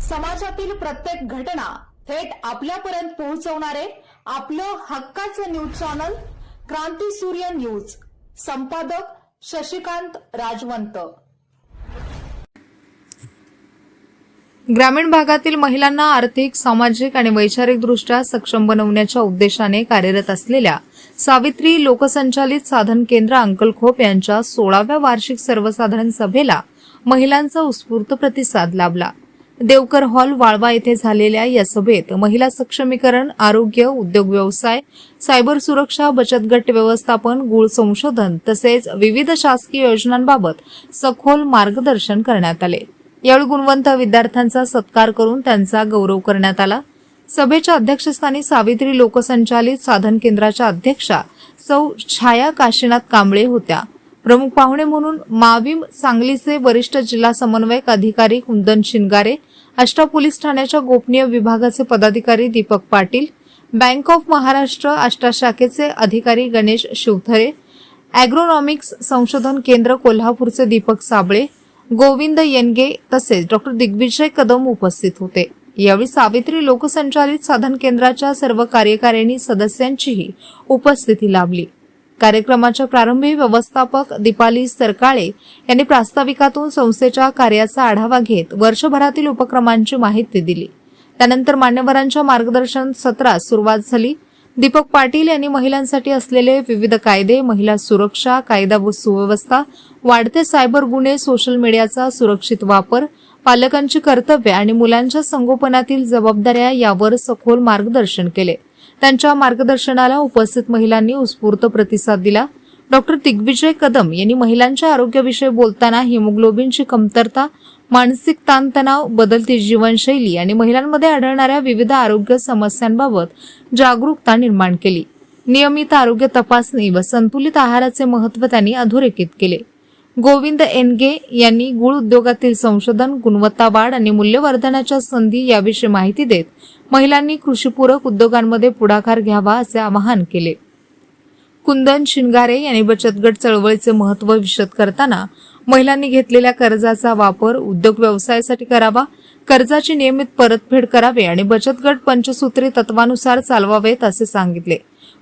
समाजातील प्रत्येक घटना थेट आपल्यापर्यंत पोहोचवणारे आपलं हक्काचं न्यूज चॅनल क्रांती सूर्य न्यूज। संपादक शशिकांत राजवंत। ग्रामीण भागातील महिलांना आर्थिक, सामाजिक आणि वैचारिकदृष्ट्या सक्षम बनवण्याच्या उद्देशाने कार्यरत असलेल्या सावित्री लोकसंचालित साधन केंद्र अंकलखोप यांच्या 16व्या वार्षिक सर्वसाधारण सभेला महिलांचा उत्स्फूर्त प्रतिसाद लाभला। देवकर हॉल, वाळवा येथे झालेल्या या सभेत महिला सक्षमीकरण, आरोग्य, उद्योग व्यवसाय, सायबर सुरक्षा, बचत गट व्यवस्थापन, गूळ संशोधन तसेच विविध शासकीय योजनांबाबत सखोल मार्गदर्शन करण्यात आले। यावेळी गुणवंत विद्यार्थ्यांचा सत्कार करून त्यांचा गौरव करण्यात आला। सभेच्या अध्यक्षस्थानी सावित्री लोकसंचालित साधन केंद्राच्या अध्यक्षा सौ छाया काशीनाथ कांबळे होत्या। प्रमुख पाहुणे म्हणून माविम सांगलीचे वरिष्ठ जिल्हा समन्वयक अधिकारी कुंदन शिंगारे, आष्टा पोलीस ठाण्याच्या गोपनीय विभागाचे पदाधिकारी दीपक पाटील, बँक ऑफ महाराष्ट्र आष्टा शाखेचे अधिकारी गणेश शिवथरे, अॅग्रोनॉमिक्स संशोधन केंद्र कोल्हापूरचे दीपक साबळे, गोविंद येनगे तसेच डॉ. दिग्विजय कदम उपस्थित होते। यावेळी सावित्री लोकसंचालित साधन केंद्राच्या सर्व कार्यकारिणी सदस्यांचीही उपस्थिती लाभली। कार्यक्रमाच्या प्रारंभी व्यवस्थापक दीपाली सरकाळे यांनी प्रास्ताविकातून संस्थेच्या कार्याचा आढावा घेत वर्षभरातील उपक्रमांची माहिती दिली। त्यानंतर मान्यवरांच्या मार्गदर्शन सत्रास सुरुवात झाली। दीपक पाटील यांनी महिलांसाठी असलेले विविध कायदे, महिला सुरक्षा, कायदा व सुव्यवस्था, वाढते सायबर गुन्हे, सोशल मीडियाचा सुरक्षित वापर, पालकांची कर्तव्ये आणि मुलांच्या संगोपनातील जबाबदाऱ्या यावर सखोल मार्गदर्शन केले। त्यांच्या मार्गदर्शनाला उपस्थित महिलांनी उत्स्फूर्त प्रतिसाद दिला। डॉ. दिग्विजय कदम यांनी महिलांच्या आरोग्याविषयी बोलताना हिमोग्लोबिनची कमतरता, मानसिक ताणतणाव, बदलती जीवनशैली आणि महिलांमध्ये आढळणाऱ्या विविध आरोग्य समस्यांबाबत जागरूकता निर्माण केली। नियमित आरोग्य तपासणी व संतुलित आहाराचे महत्त्व त्यांनी अधोरेखित केले। गोविंद येनगे यांनी गूळ उद्योगातील संशोधन, गुणवत्ता वाढ आणि मूल्यवर्धनाच्या संधी याविषयी माहिती देत महिलांनी कृषीपूरक उद्योगांमध्ये पुढाकार घ्यावा असे आवाहन केले। कुंदन शिंगारे यांनी बचत गट चळवळीचे महत्त्व विशद करताना महिलांनी घेतलेल्या कर्जाचा वापर उद्योग व्यवसायासाठी करावा, कर्जाची नियमित परतफेड करावी आणि बचत गट पंचसूत्री तत्वानुसार चालवावेत असे सांगितले।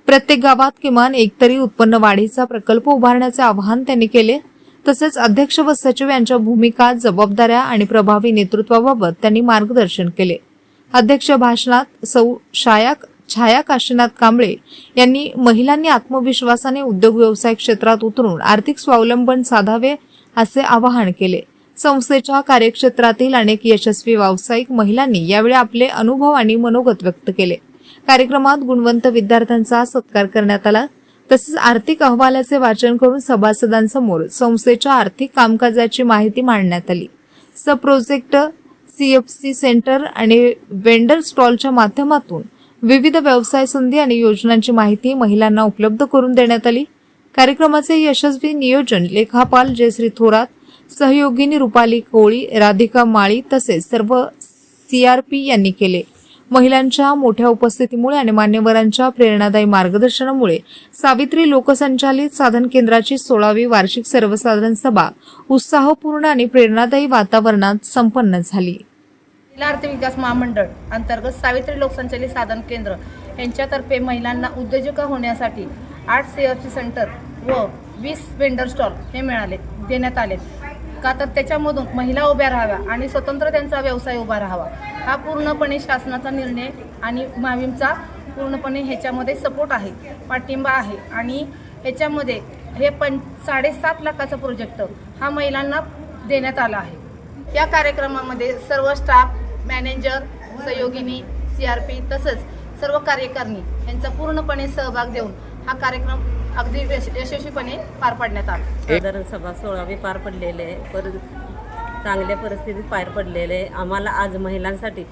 प्रत्येक गावात किमान एकतरी उत्पन्न वाढीचा प्रकल्प उभारण्याचे आवाहन त्यांनी केले। तसेच अध्यक्ष व सचिव यांच्या भूमिका, जबाबदाऱ्या आणि प्रभावी नेतृत्वाबाबत त्यांनी मार्गदर्शन केले। अध्यक्ष भाषणात सौ छाया काशीनाथ कांबळे यांनी महिलांनी आत्मविश्वासाने उद्योग व्यवसाय क्षेत्रात उतरून आर्थिक स्वावलंबन साधावे असे आवाहन केले। संस्थेच्या कार्यक्षेत्रातील अनेक यशस्वी व्यावसायिक महिलांनी यावेळी आपले अनुभव आणि मनोगत व्यक्त केले। कार्यक्रमात गुणवंत विद्यार्थ्यांचा सत्कार करण्यात आला। तसेच आर्थिक अहवालाचे वाचन करून सभासदांसमोर संस्थेच्या आर्थिक कामकाजाची माहिती मांडण्यात आली। सब प्रोजेक्ट, CFC सेंटर आणि वेंडर स्टॉलच्या माध्यमातून विविध व्यवसाय संधी आणि योजनांची माहिती महिलांना उपलब्ध करून देण्यात आली। कार्यक्रमाचे यशस्वी नियोजन लेखापाल जयश्री थोरात, सहयोगिनी रुपाली कोळी, राधिका माळी तसेच सर्व CRP यांनी केले। महिलांच्या मोठ्या उपस्थितीमुळे आणि मान्यवरांच्या प्रेरणादायी मार्गदर्शनामुळे सावित्री लोकसंचालित साधन केंद्राची 16वी वार्षिक सर्वसाधारण सभा उत्साहपूर्ण आणि प्रेरणादायी वातावरणात संपन्न झाली। महिला आर्थिक विकास महामंडळ अंतर्गत सावित्री लोकसंचालित साधन केंद्र यांच्यातर्फे महिलांना उद्योजक होण्यासाठी 8 CFC सेंटर व 20 वेंडर स्टॉल हे देण्यात आले का तर त्याच्यामधून महिला उभ्या राहाव्या आणि स्वतंत्र त्यांचा व्यवसाय उभा राहावा। हा पूर्णपणे शासनाचा निर्णय आणि माविमचा पूर्णपणे ह्याच्यामध्ये सपोर्ट आहे, पाठिंबा आहे आणि ह्याच्यामध्ये हे 7.5 लाखाचा प्रोजेक्ट हा महिलांना देण्यात आला आहे। या कार्यक्रमामध्ये सर्व स्टाफ, मॅनेजर, सहयोगिनी, CRP तसंच सर्व कार्यकारिणी यांचा पूर्णपणे सहभाग देऊन हा कार्यक्रम अगदी यशस्वीपणे पार पाडण्यात आला। साधारण सभा 16वी पार पडलेले आहे, चांगल्या परिस्थितीत पार पडलेले आहे। आम्हाला आज महिलांसाठी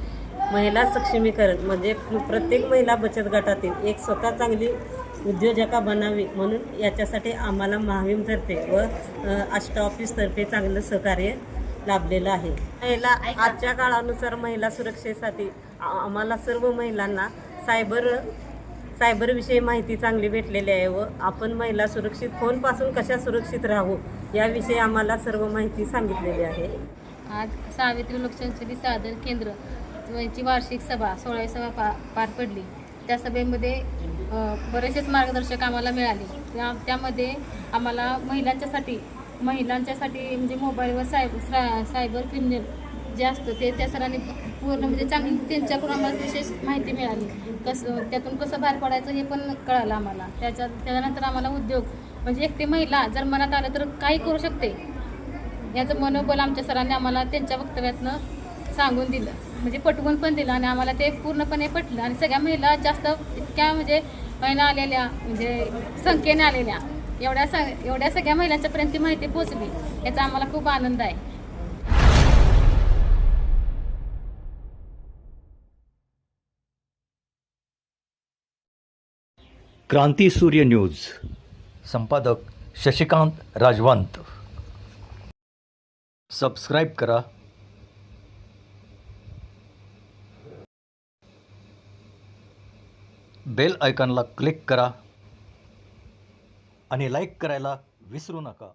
महिला सक्षमीकरण म्हणजे प्रत्येक महिला बचत गटातील एक स्वतः चांगली उद्योजका बनावी म्हणून याच्यासाठी आम्हाला महाविमतर्फे व आष्टा ऑफिसतर्फे चांगलं सहकार्य लाभलेलं आहे। महिला आजच्या काळानुसार महिला सुरक्षेसाठी आम्हाला सर्व महिलांना सायबरविषयी माहिती चांगली भेटलेली आहे व आपण महिला सुरक्षित फोनपासून कशा सुरक्षित राहू याविषयी आम्हाला सर्व माहिती सांगितलेली आहे। आज सावित्री लोकसंचालित साधन केंद्र यांची वार्षिक सभा 16वी सभा पार पडली. त्या सभेमध्ये बरेचसेच मार्गदर्शक आम्हाला मिळाले. त्यामध्ये आम्हाला महिलांच्यासाठी म्हणजे मोबाईलवर सायबर क्रिमिनल जे असतं ते सरांनी पूर्ण म्हणजे चांगली त्यांच्याकडून आम्हाला विशेष माहिती मिळाली. त्यातून कसं बाहेर पडायचं हे पण कळालं आम्हाला. त्याच्यानंतर आम्हाला उद्योग म्हणजे एकटी महिला जर मनात आलं तर काही करू शकते याचं मनोबल आमच्या सरांनी आम्हाला त्यांच्या वक्तव्यातनं सांगून दिलं, म्हणजे पटवून पण दिलं आणि आम्हाला ते पूर्णपणे पटलं. आणि सगळ्या महिला जास्त इतक्या म्हणजे महिला आलेल्या म्हणजे संख्येने आलेल्या एवढ्या सगळ्या महिलांच्यापर्यंत ती माहिती पोहोचली याचा आम्हाला खूप आनंद आहे. क्रांती सूर्य न्यूज संपादक शशिकांत राजवंत. सबस्क्राईब करा, बेल आयकॉनला क्लिक करा आणि लाईक करायला विसरू नका.